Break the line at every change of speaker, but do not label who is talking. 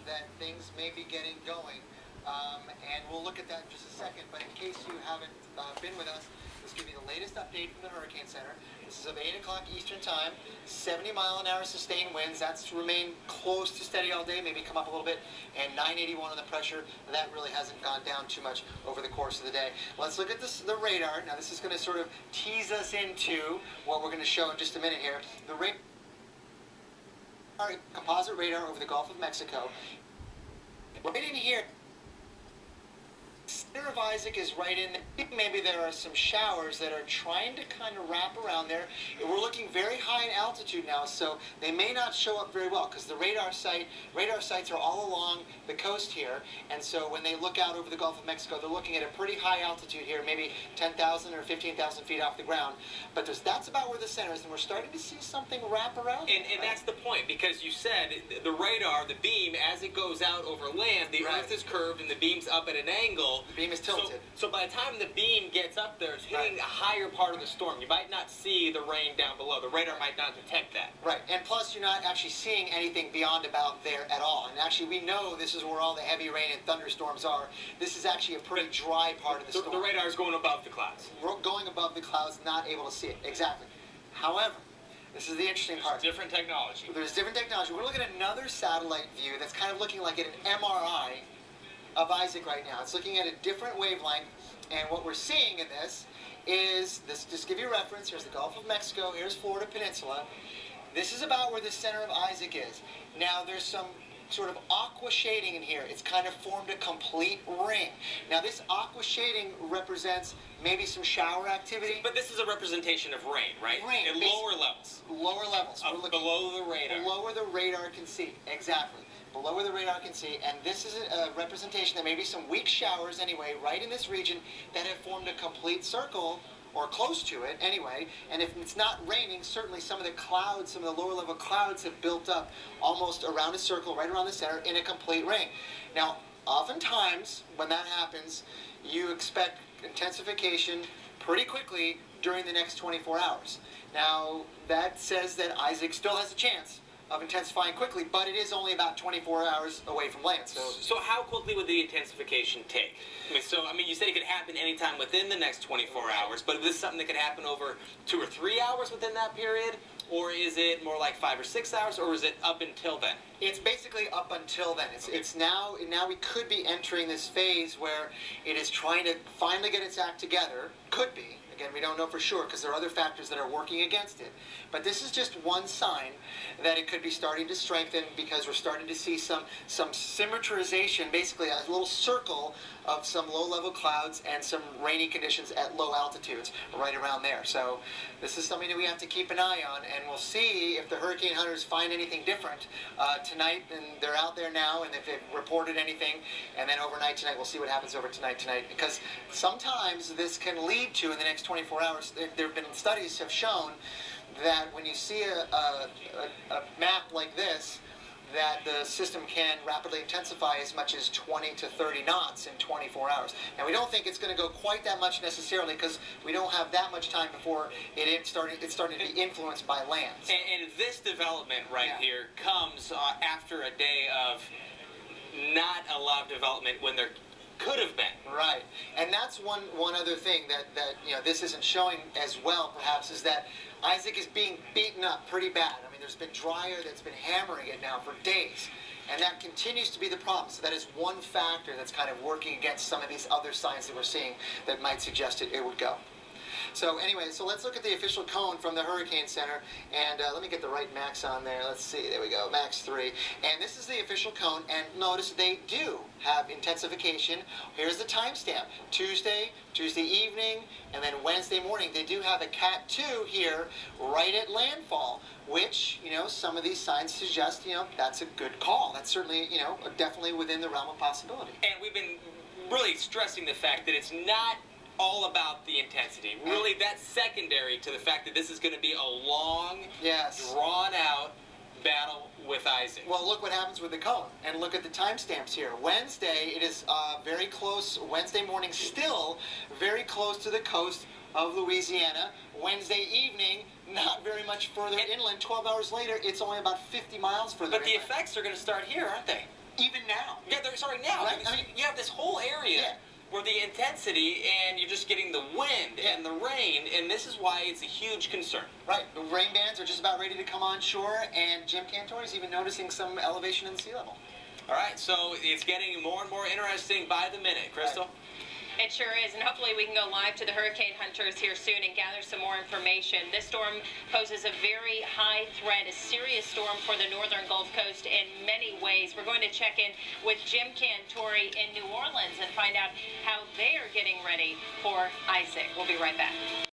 that things may be getting going. And we'll look at that in just a second. But in case you haven't been with us, let's give you the latest update from the Hurricane Center. This is of 8 o'clock Eastern Time. 70-mile-an-hour sustained winds. That's remained close to steady all day, maybe come up a little bit. And 981 on the pressure. That really hasn't gone down too much over the course of the day. Let's look at the radar. Now, this is going to sort of tease us into what we're going to show in just a minute here. The radar, composite radar over the Gulf of Mexico. Right in here. Center of Isaac is right in there. Maybe there are some showers that are trying to kind of wrap around there. We're looking very high in altitude now, so they may not show up very well because the radar sites are all along the coast here, and so when they look out over the Gulf of Mexico, they're looking at a pretty high altitude here, maybe 10,000 or 15,000 feet off the ground. But that's about where the center is, and we're starting to see something wrap around.
And that's the point, because you said the radar, the beam, as it goes out over land, the Earth is curved and the beam's up at an angle.
The beam is tilted.
So by the time the beam gets up there, it's hitting a higher part of the storm. You might not see the rain down below. The radar might not detect that.
Right, and plus you're not actually seeing anything beyond about there at all. And actually we know this is where all the heavy rain and thunderstorms are. This is actually a pretty dry part of the storm.
The radar is going above the clouds.
We're going above the clouds, not able to see it. Exactly. However, this is the interesting part.
There's different technology.
There's different technology. We're looking at another satellite view that's kind of looking like an MRI of Isaac right now. It's looking at a different wavelength, and what we're seeing in this is, just to give you a reference, here's the Gulf of Mexico, here's Florida Peninsula. This is about where the center of Isaac is. Now there's some sort of aqua shading in here. It's kind of formed a complete ring. Now this aqua shading represents maybe some shower activity.
But this is a representation of rain, right?
Rain.
At lower levels.
Lower levels.
We're looking below the radar.
Below where the radar can see. Exactly. Below where the radar can see, and this is a representation. There may be some weak showers anyway, right in this region, that have formed a complete circle, or close to it anyway, and if it's not raining, certainly some of the clouds, some of the lower level clouds have built up almost around a circle, right around the center, in a complete ring. Now, oftentimes, when that happens, you expect intensification pretty quickly during the next 24 hours. Now, that says that Isaac still has a chance of intensifying quickly, but it is only about 24 hours away from land.
So how quickly would the intensification take? I mean, you said it could happen anytime within the next 24 hours, but is this something that could happen over 2 or 3 hours within that period? Or is it more like 5 or 6 hours, or is it up until then?
It's basically up until then. It's now we could be entering this phase where it is trying to finally get its act together. Could be. Again, we don't know for sure because there are other factors that are working against it. But this is just one sign that it could be starting to strengthen, because we're starting to see some symmetrization, basically a little circle of some low-level clouds and some rainy conditions at low altitudes right around there. So this is something that we have to keep an eye on, and we'll see if the hurricane hunters find anything different tonight. And they're out there now, and if they've reported anything, and then overnight tonight, we'll see what happens over tonight, because sometimes this can lead to, in the next 24 hours, there have been studies have shown that when you see a map like this, that the system can rapidly intensify as much as 20 to 30 knots in 24 hours. Now, we don't think it's going to go quite that much necessarily, because we don't have that much time before it's starting to be influenced by land.
And this development here comes after a day of not a lot of development when there could have been.
Right. And that's one other thing that this isn't showing as well, perhaps, is that Isaac is being beaten up pretty bad. I mean, there's been dry air that's been hammering it now for days, and that continues to be the problem. So that is one factor that's kind of working against some of these other signs that we're seeing that might suggest it would go. So anyway, so let's look at the official cone from the Hurricane Center, and let me get the right max on there. Let's see, there we go, max 3. And this is the official cone, and notice they do have intensification. Here's the timestamp, Tuesday evening, and then Wednesday morning. They do have a Cat 2 here right at landfall, which, some of these signs suggest, that's a good call. That's certainly, definitely within the realm of possibility.
And we've been really stressing the fact that it's not all about the intensity. Really, that's secondary to the fact that this is going to be a long, drawn-out battle with Isaac.
Well, look what happens with the cone, and look at the timestamps here. Wednesday, it is very close. Wednesday morning, still very close to the coast of Louisiana. Wednesday evening, not very much further inland. 12 hours later, it's only about 50 miles further
But the
inland.
effects are going to start here, aren't they?
even now.
Yeah, they're starting now.
Right?
I mean, you have this whole area where the intensity, and you're just getting the wind and the rain, and this is why it's a huge concern.
Right. The rain bands are just about ready to come on shore, and Jim Cantor is even noticing some elevation in the sea level.
All right, so it's getting more and more interesting by the minute. Crystal?
Right.
It sure is, and hopefully we can go live to the hurricane hunters here soon and gather some more information. This storm poses a very high threat, a serious storm for the northern Gulf Coast in many ways. We're going to check in with Jim Cantori in New Orleans and find out how they are getting ready for Isaac. We'll be right back.